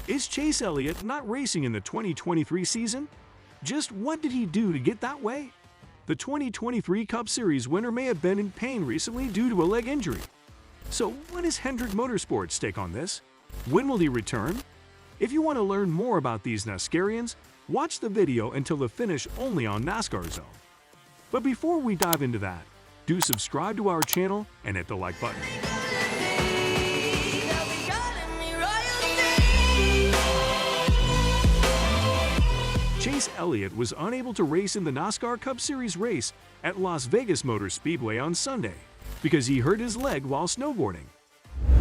Is Chase Elliott not racing in the 2023 season? Just what did he do to get that way? The 2023 Cup Series winner may have been in pain recently due to a leg injury. So what is Hendrick Motorsports' take on this? When will he return? If you want to learn more about these NASCARians, watch the video until the finish only on NASCAR Zone. But before we dive into that, do subscribe to our channel and hit the like button. Chase Elliot was unable to race in the NASCAR Cup Series race at Las Vegas Motor Speedway on Sunday because he hurt his leg while snowboarding.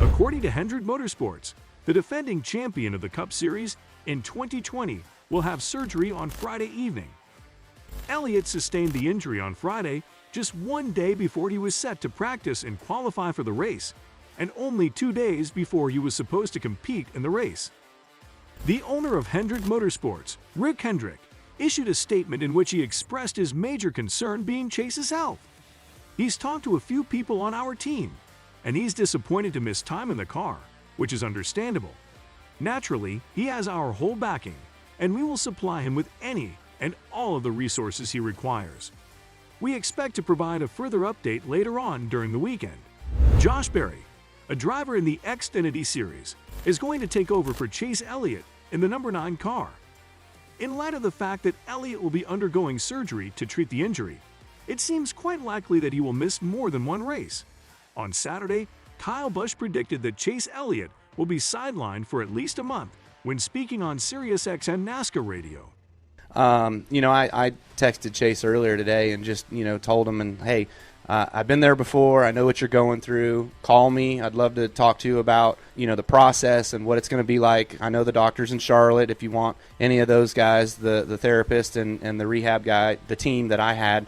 According to Hendrick Motorsports, the defending champion of the Cup Series in 2020 will have surgery on Friday evening. Elliott sustained the injury on Friday, just one day before he was set to practice and qualify for the race, and only 2 days before he was supposed to compete in the race. The owner of Hendrick Motorsports, Rick Hendrick, issued a statement in which he expressed his major concern being Chase's health. He's talked to a few people on our team, and he's disappointed to miss time in the car, which is understandable. Naturally, he has our whole backing, and we will supply him with any and all of the resources he requires. We expect to provide a further update later on during the weekend. Josh Berry, a driver in the Xfinity Series, is going to take over for Chase Elliott in the number 9 car. In light of the fact that Elliott will be undergoing surgery to treat the injury, it seems quite likely that he will miss more than one race. On Saturday, Kyle Busch predicted that Chase Elliott will be sidelined for at least a month when speaking on SiriusXM NASCAR radio. I texted Chase earlier today and just, told him, and hey, I've been there before. I know what you're going through. Call me. I'd love to talk to you about, the process and what it's going to be like. I know the doctors in Charlotte, if you want any of those guys, the therapist and the rehab guy, the team that I had,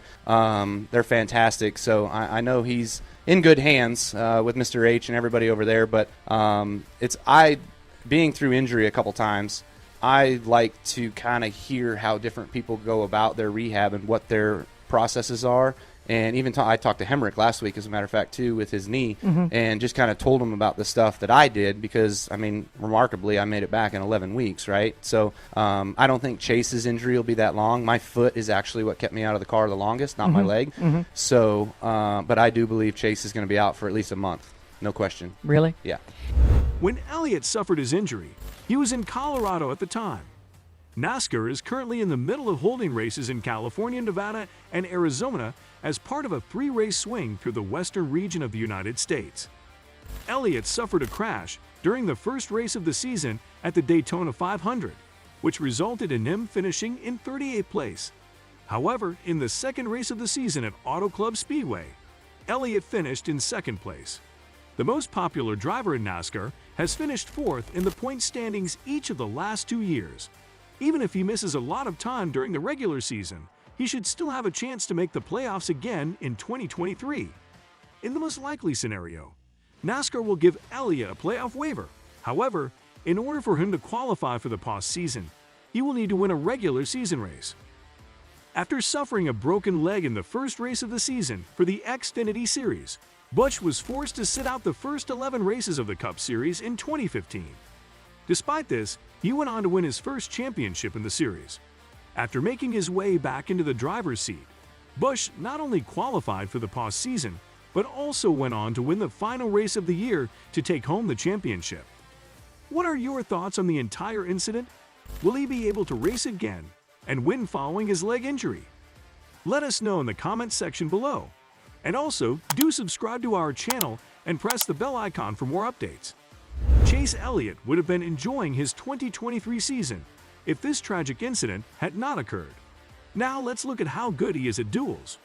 they're fantastic. So I know he's in good hands with Mr. H and everybody over there. But being through injury a couple times, I like to kind of hear how different people go about their rehab and what their processes are. And even I talked to Hendrick last week, as a matter of fact, too, with his knee, and just kind of told him about the stuff that I did because, remarkably, I made it back in 11 weeks, right? So I don't think Chase's injury will be that long. My foot is actually what kept me out of the car the longest, not my leg. So, but I do believe Chase is going to be out for at least a month, no question. Really? Yeah. When Elliott suffered his injury, he was in Colorado at the time. NASCAR is currently in the middle of holding races in California, Nevada, and Arizona as part of a 3-race swing through the western region of the United States. Elliott suffered a crash during the first race of the season at the Daytona 500, which resulted in him finishing in 38th place. However, in the second race of the season at Auto Club Speedway, Elliott finished in 2nd place. The most popular driver in NASCAR has finished 4th in the point standings each of the last 2 years. Even if he misses a lot of time during the regular season, he should still have a chance to make the playoffs again in 2023. In the most likely scenario, NASCAR will give Elliott a playoff waiver. However, in order for him to qualify for the postseason, he will need to win a regular season race. After suffering a broken leg in the first race of the season for the Xfinity Series, Busch was forced to sit out the first 11 races of the Cup Series in 2015. Despite this, he went on to win his first championship in the series. After making his way back into the driver's seat, Busch not only qualified for the postseason, but also went on to win the final race of the year to take home the championship. What are your thoughts on the entire incident? Will he be able to race again and win following his leg injury? Let us know in the comments section below. And also, do subscribe to our channel and press the bell icon for more updates. Chase Elliott would have been enjoying his 2023 season if this tragic incident had not occurred. Now let's look at how good he is at duels.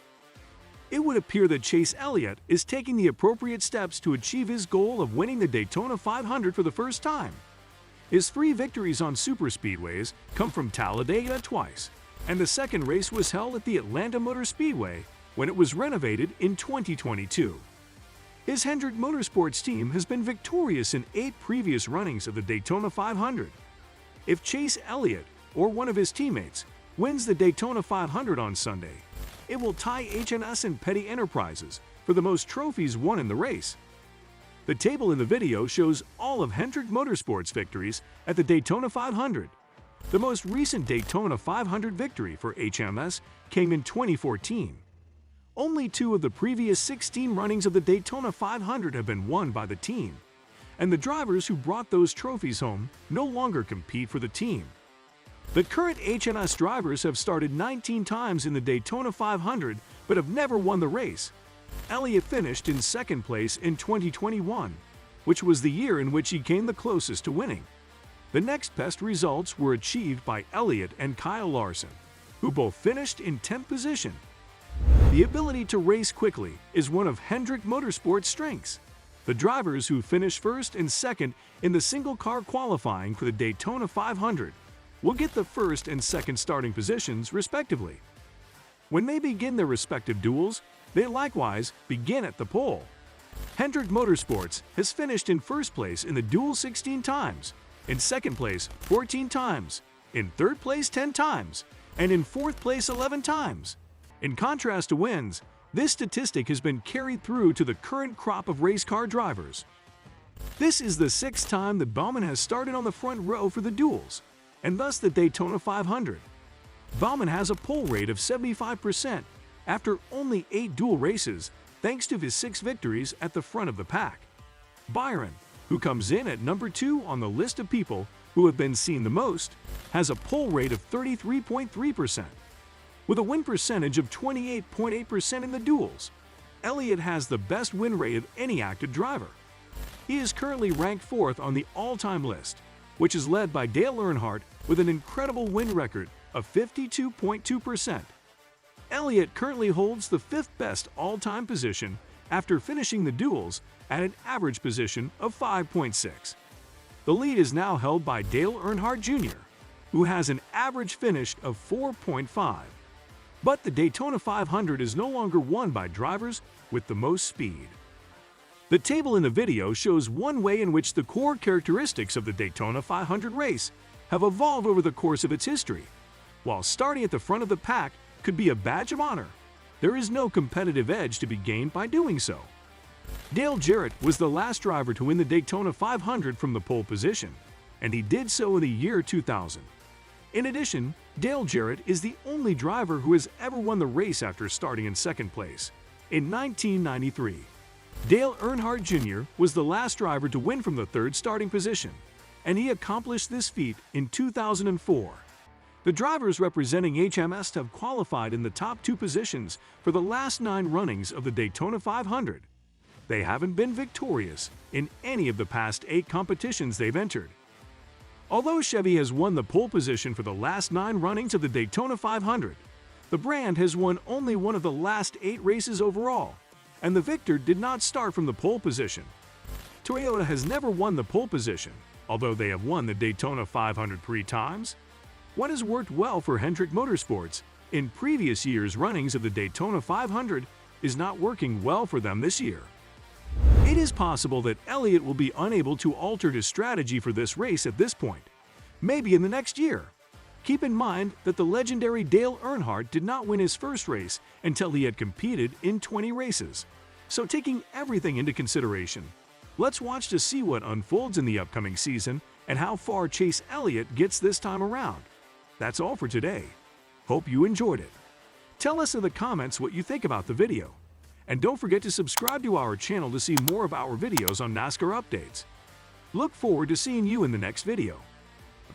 It would appear that Chase Elliott is taking the appropriate steps to achieve his goal of winning the Daytona 500 for the first time. His 3 victories on superspeedways come from Talladega twice, and the second race was held at the Atlanta Motor Speedway when it was renovated in 2022. His Hendrick Motorsports team has been victorious in 8 previous runnings of the Daytona 500. If Chase Elliott, or one of his teammates, wins the Daytona 500 on Sunday, it will tie H&S and Petty Enterprises for the most trophies won in the race. The table in the video shows all of Hendrick Motorsports' victories at the Daytona 500. The most recent Daytona 500 victory for HMS came in 2014. Only 2 of the previous 16 runnings of the Daytona 500 have been won by the team, and the drivers who brought those trophies home no longer compete for the team. The current HMS drivers have started 19 times in the Daytona 500 but have never won the race. Elliott finished in second place in 2021, which was the year in which he came the closest to winning. The next best results were achieved by Elliott and Kyle Larson, who both finished in 10th position. The ability to race quickly is one of Hendrick Motorsports' strengths. The drivers who finish first and second in the single-car qualifying for the Daytona 500 will get the first and second starting positions, respectively. When they begin their respective duels, they likewise begin at the pole. Hendrick Motorsports has finished in first place in the duel 16 times, in second place 14 times, in third place 10 times, and in fourth place 11 times. In contrast to wins, this statistic has been carried through to the current crop of race car drivers. This is the 6th time that Bauman has started on the front row for the duels, and thus the Daytona 500. Bauman has a pole rate of 75% after only 8 duel races, thanks to his 6 victories at the front of the pack. Byron, who comes in at number 2 on the list of people who have been seen the most, has a pole rate of 33.3%. With a win percentage of 28.8% in the duels, Elliott has the best win rate of any active driver. He is currently ranked 4th on the all-time list, which is led by Dale Earnhardt with an incredible win record of 52.2%. Elliott currently holds the 5th best all-time position after finishing the duels at an average position of 5.6. The lead is now held by Dale Earnhardt Jr., who has an average finish of 4.5. But the Daytona 500 is no longer won by drivers with the most speed. The table in the video shows one way in which the core characteristics of the Daytona 500 race have evolved over the course of its history. While starting at the front of the pack could be a badge of honor, there is no competitive edge to be gained by doing so. Dale Jarrett was the last driver to win the Daytona 500 from the pole position, and he did so in the year 2000. In addition, Dale Jarrett is the only driver who has ever won the race after starting in second place, in 1993. Dale Earnhardt Jr. was the last driver to win from the 3rd starting position, and he accomplished this feat in 2004. The drivers representing HMS have qualified in the top 2 positions for the last 9 runnings of the Daytona 500. They haven't been victorious in any of the past 8 competitions they've entered. Although Chevy has won the pole position for the last 9 runnings of the Daytona 500, the brand has won only one of the last 8 races overall, and the victor did not start from the pole position. Toyota has never won the pole position, although they have won the Daytona 500 3 times. What has worked well for Hendrick Motorsports in previous years' runnings of the Daytona 500 is not working well for them this year. It is possible that Elliott will be unable to alter his strategy for this race at this point, maybe in the next year. Keep in mind that the legendary Dale Earnhardt did not win his first race until he had competed in 20 races. So taking everything into consideration, let's watch to see what unfolds in the upcoming season and how far Chase Elliot gets this time around. That's all for today. Hope you enjoyed it. Tell us in the comments what you think about the video. And don't forget to subscribe to our channel to see more of our videos on NASCAR updates. Look forward to seeing you in the next video.